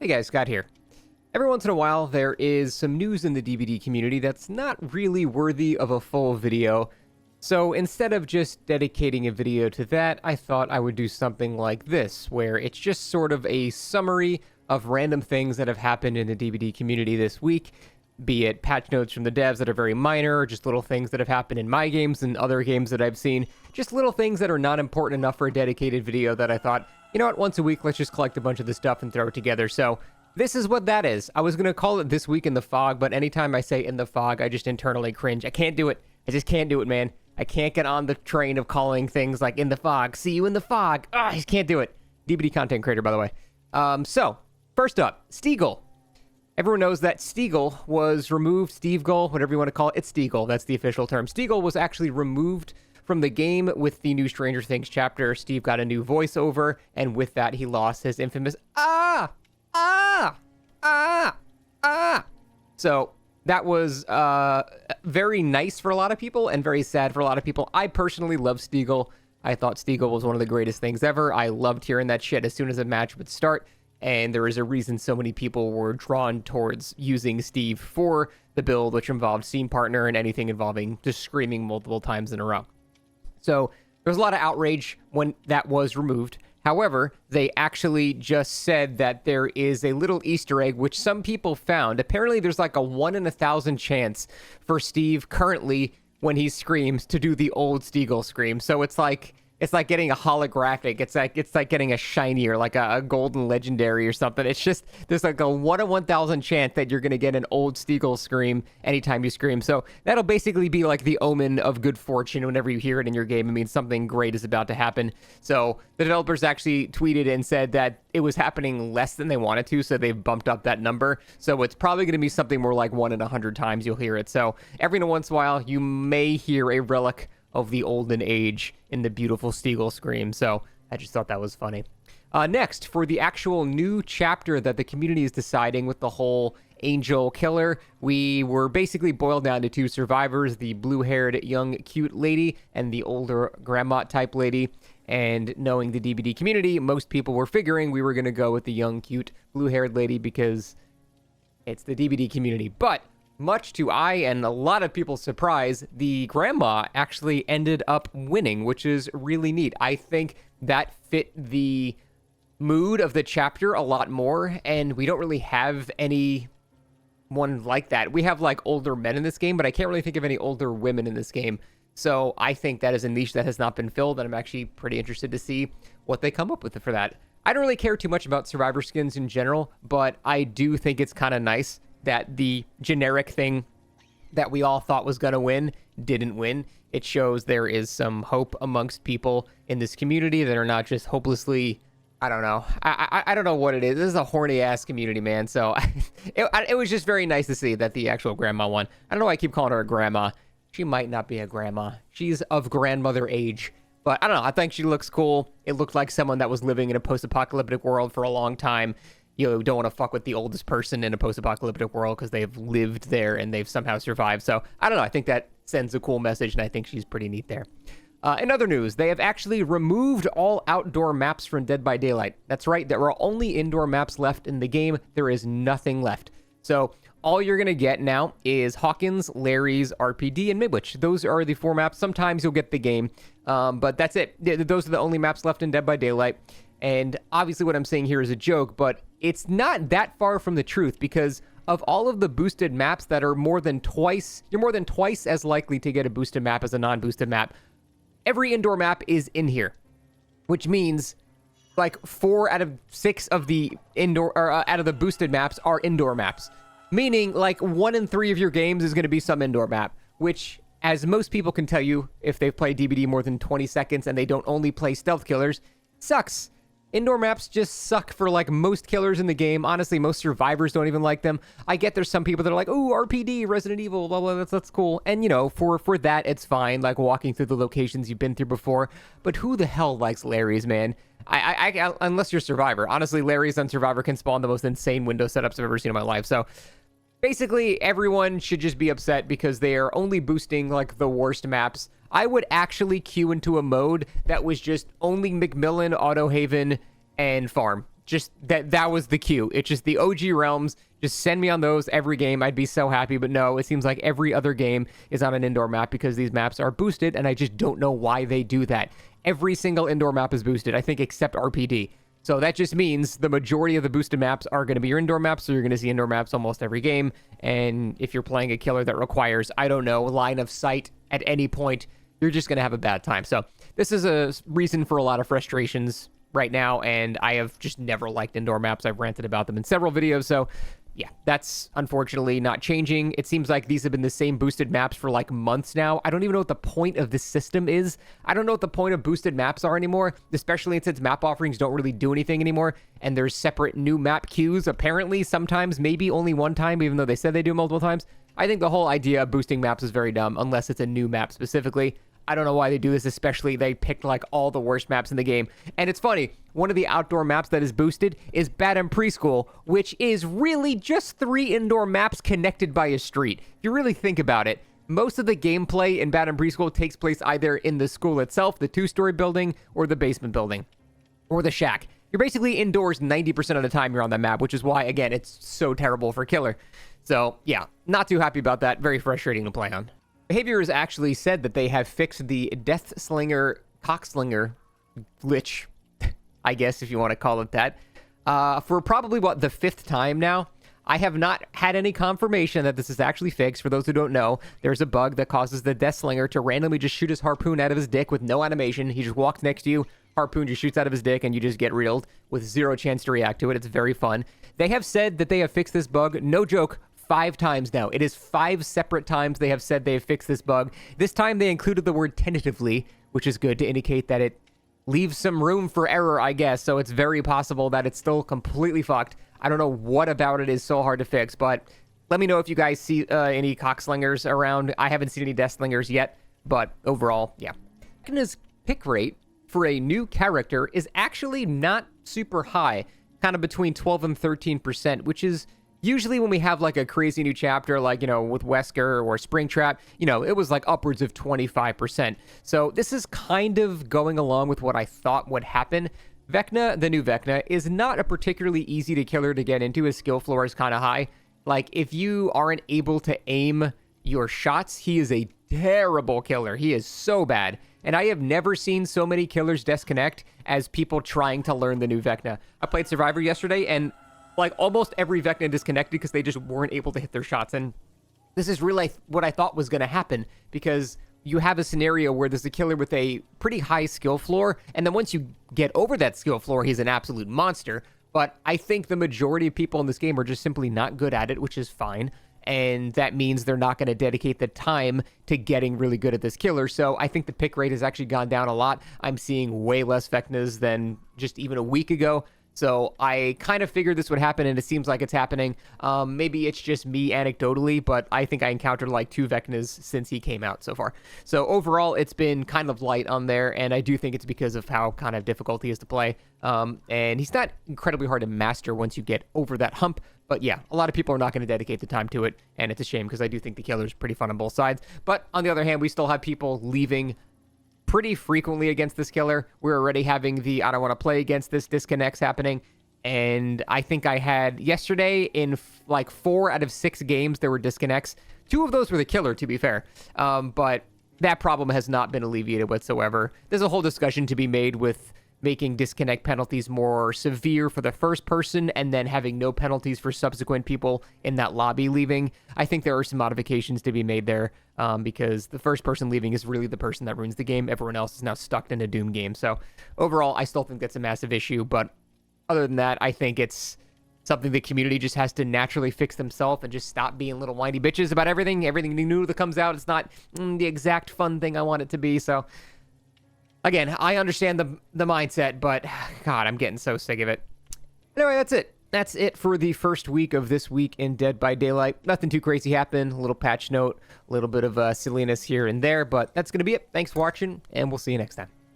Hey guys, Scott here. Every once in a while, there is some news in the DBD community that's not really worthy of a full video. So instead of just dedicating a video to that, I thought I would do something like this, where it's just sort of a summary of random things that have happened in the DBD community this week, be it patch notes from the devs that are very minor, or just little things that have happened in my games and other games that I've seen, just little things that are not important enough for a dedicated video that I thought, you know what, once a week, let's just collect a bunch of this stuff and throw it together. So this is what that is. I was going to call it This Week in the Fog, but anytime I say in the fog, I just internally cringe. I can't do it. I just can't do it, man. I can't get on the train of calling things like in the fog. See you in the fog. I just can't do it. DBD content creator, by the way. So, first up, Steagulls. Everyone knows that Steagulls was removed. Steagulls, whatever you want to call it. It's Steagulls. That's the official term. Steagulls was actually removed from the game with the new Stranger Things chapter. Steve got a new voiceover, and with that, he lost his infamous So that was very nice for a lot of people and very sad for a lot of people. I personally love Steagulls. I thought Steagulls was one of the greatest things ever. I loved hearing that shit as soon as a match would start, and there is a reason so many people were drawn towards using Steve for the build, which involved Scene Partner and anything involving just screaming multiple times in a row. So there was a lot of outrage when that was removed. However, they actually just said that there is a little Easter egg, which some people found. Apparently, there's like a 1 in 1,000 chance for Steve currently, when he screams, to do the old Steagulls scream. So it's like getting a holographic. It's like getting a shiny or like a golden legendary or something. It's just, there's like a 1 in 1,000 chance that you're going to get an old Steagulls scream anytime you scream. So that'll basically be like the omen of good fortune whenever you hear it in your game. It means something great is about to happen. So the developers actually tweeted and said that it was happening less than they wanted to, so they've bumped up that number. So it's probably going to be something more like 1 in 100 times you'll hear it. So every once in a while, you may hear a relic of the olden age in the beautiful Steagulls scream. So I just thought that was funny. Next, for the actual new chapter that the community is deciding with the whole angel killer, we were basically boiled down to 2 survivors, the blue-haired young cute lady and the older grandma type lady. And knowing the DBD community, most people were figuring we were going to go with the young cute blue-haired lady because it's the DBD community. But much to I and a lot of people's surprise, the grandma actually ended up winning, which is really neat. I think that fit the mood of the chapter a lot more, and we don't really have anyone like that. We have like older men in this game, but I can't really think of any older women in this game. So I think that is a niche that has not been filled, and I'm actually pretty interested to see what they come up with for that. I don't really care too much about survivor skins in general, but I do think it's kind of nice that the generic thing that we all thought was going to win didn't win. It shows there is some hope amongst people in this community that are not just hopelessly, I don't know. I don't know what it is. This is a horny ass community, man. So it was just very nice to see that the actual grandma won. I don't know why I keep calling her a grandma. She might not be a grandma. She's of grandmother age. But I don't know. I think she looks cool. It looked like someone that was living in a post-apocalyptic world for a long time. You don't want to fuck with the oldest person in a post-apocalyptic world because they've lived there and they've somehow survived. So, I don't know. I think that sends a cool message, and I think she's pretty neat there. In other news, they have actually removed all outdoor maps from Dead by Daylight. That's right. There are only indoor maps left in the game. There is nothing left. So, all you're going to get now is Hawkins, Larry's, RPD, and Midwich. Those are the 4 maps. Sometimes you'll get the game, but that's it. Those are the only maps left in Dead by Daylight. And obviously what I'm saying here is a joke, but it's not that far from the truth, because of all of the boosted maps that are you're more than twice as likely to get a boosted map as a non-boosted map. Every indoor map is in here, which means like 4 out of 6 of the out of the boosted maps are indoor maps, meaning like 1 in 3 of your games is going to be some indoor map, which, as most people can tell you if they've played DBD more than 20 seconds and they don't only play stealth killers, sucks. Indoor maps just suck for like most killers in the game. Honestly, most survivors don't even like them. I get there's some people that are like, oh, RPD, Resident Evil, blah, blah, that's cool. And, you know, for that, it's fine, like walking through the locations you've been through before. But who the hell likes Larry's, man? I unless you're Survivor. Honestly, Larry's on Survivor can spawn the most insane window setups I've ever seen in my life. So basically, everyone should just be upset because they are only boosting like the worst maps. I would actually queue into a mode that was just only McMillan, Autohaven, and Farm. just that was the cue. It's just the OG realms. Just send me on those every game. I'd be so happy. But no, it seems like every other game is on an indoor map because these maps are boosted, and I just don't know why they do that. Every single indoor map is boosted, I think, except RPD. So that just means the majority of the boosted maps are going to be your indoor maps, so you're going to see indoor maps almost every game. And if you're playing a killer that requires, I don't know, line of sight at any point, you're just going to have a bad time. So this is a reason for a lot of frustrations right now, and I have just never liked indoor maps. I've ranted about them in several videos, so yeah, that's unfortunately not changing. It seems like these have been the same boosted maps for like months now. I don't even know what the point of this system is. I don't know what the point of boosted maps are anymore, especially since map offerings don't really do anything anymore, and there's separate new map queues, apparently, sometimes, maybe only one time, even though they said they do multiple times. I think the whole idea of boosting maps is very dumb, unless it's a new map specifically. I don't know why they do this, especially they picked like all the worst maps in the game. And it's funny, one of the outdoor maps that is boosted is Badham Preschool, which is really just 3 indoor maps connected by a street. If you really think about it, most of the gameplay in Badham Preschool takes place either in the school itself, the 2-story building, or the basement building, or the shack. You're basically indoors 90% of the time you're on that map, which is why, again, it's so terrible for killer. So, yeah, not too happy about that. Very frustrating to play on. Behaviors actually said that they have fixed the Deathslinger Cockslinger glitch, I guess if you want to call it that, for probably, what, the 5th time now. I have not had any confirmation that this is actually fixed. For those who don't know, there's a bug that causes the Deathslinger to randomly just shoot his harpoon out of his dick with no animation. He just walks next to you, harpoon just shoots out of his dick, and you just get reeled with 0 chance to react to it. It's very fun. They have said that they have fixed this bug, no joke, 5 times now. It is 5 separate times they have said they have fixed this bug. This time they included the word tentatively, which is good to indicate that it leaves some room for error, I guess. So it's very possible that it's still completely fucked. I don't know what about it is so hard to fix, but let me know if you guys see any cockslingers around. I haven't seen any deathslingers yet, but overall, yeah. Vecna's pick rate for a new character is actually not super high, kind of between 12 and 13%, which is usually when we have like a crazy new chapter, like, you know, with Wesker or Springtrap, you know, it was like upwards of 25%. So this is kind of going along with what I thought would happen. Vecna, the new Vecna, is not a particularly easy to killer to get into. His skill floor is kind of high. Like, if you aren't able to aim your shots, he is a terrible killer. He is so bad. And I have never seen so many killers disconnect as people trying to learn the new Vecna. I played Survivor yesterday, and like almost every Vecna disconnected because they just weren't able to hit their shots. And this is really what I thought was going to happen, because you have a scenario where there's a killer with a pretty high skill floor, and then once you get over that skill floor, he's an absolute monster. But I think the majority of people in this game are just simply not good at it, which is fine. And that means they're not going to dedicate the time to getting really good at this killer. So I think the pick rate has actually gone down a lot. I'm seeing way less Vecnas than just even a week ago. So I kind of figured this would happen, and it seems like it's happening. Maybe it's just me anecdotally, but I think I encountered like 2 Vecnas since he came out so far. So overall, it's been kind of light on there, and I do think it's because of how kind of difficult he is to play. And he's not incredibly hard to master once you get over that hump. But yeah, a lot of people are not going to dedicate the time to it, and it's a shame because I do think the killer's pretty fun on both sides. But on the other hand, we still have people leaving pretty frequently against this killer. We're already having the I don't want to play against this disconnects happening. And I think I had yesterday in like 4 out of 6 games, there were disconnects. 2 of those were the killer, to be fair. But that problem has not been alleviated whatsoever. There's a whole discussion to be made with making disconnect penalties more severe for the first person and then having no penalties for subsequent people in that lobby leaving. I think there are some modifications to be made there because the first person leaving is really the person that ruins the game. Everyone else is now stuck in a Doom game. So overall, I still think that's a massive issue. But other than that, I think it's something the community just has to naturally fix themselves and just stop being little whiny bitches about everything. Everything new that comes out, it's not the exact fun thing I want it to be. So again, I understand the mindset, but God, I'm getting so sick of it. Anyway, that's it. That's it for the first week of this week in Dead by Daylight. Nothing too crazy happened. A little patch note, a little bit of silliness here and there, but that's going to be it. Thanks for watching, and we'll see you next time.